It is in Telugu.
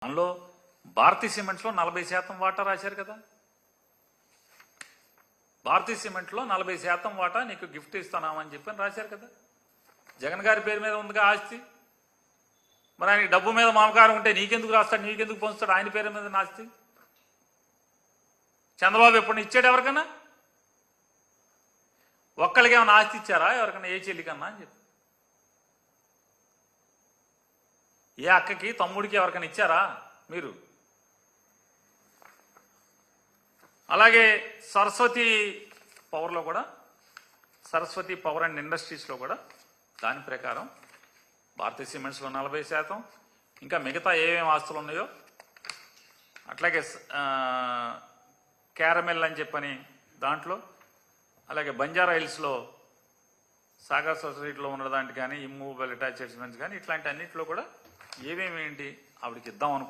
దానిలో భారతీయ సిమెంట్స్లో 40% వాటా రాశారు కదా. భారతీయ సిమెంట్లో 40% వాటా నీకు గిఫ్ట్ ఇస్తున్నామని చెప్పని రాశారు కదా. జగన్ గారి పేరు మీద ఉందిగా ఆస్తి. మరి ఆయనకి డబ్బు మీద మమకారం ఉంటే నీకెందుకు రాస్తాడు, నీకెందుకు పంచుతాడు ఆయన పేరు మీద ఆస్తి? చంద్రబాబు ఎప్పుడు ఇచ్చాడు ఎవరికన్నా? ఒక్కళ్ళకి ఏమైనా ఆస్తి ఇచ్చారా ఎవరికన్నా, ఏ చెల్లికన్నా అని చెప్పి? ఏ అక్కకి తమ్ముడికి ఎవరికైనా ఇచ్చారా మీరు? అలాగే సరస్వతి పవర్లో కూడా, సరస్వతి పవర్ అండ్ ఇండస్ట్రీస్లో కూడా దాని ప్రకారం భారతీయ సిమెంట్స్లో 40%, ఇంకా మిగతా ఏమేమి ఆస్తులు ఉన్నాయో అట్లాగే క్యారమెల్ అని చెప్పని దాంట్లో, అలాగే బంజారా హిల్స్లో సాగర్ సొసైటీలో ఉన్న దాంట్లో కానీ, ఇమ్మూవబుల్ అటాచ్మెంట్స్ కానీ ఇట్లాంటి అన్నింటిలో కూడా ఏమేమి ఏంటి ఆవిడకి ఇద్దాం అనుకుంటున్నాం.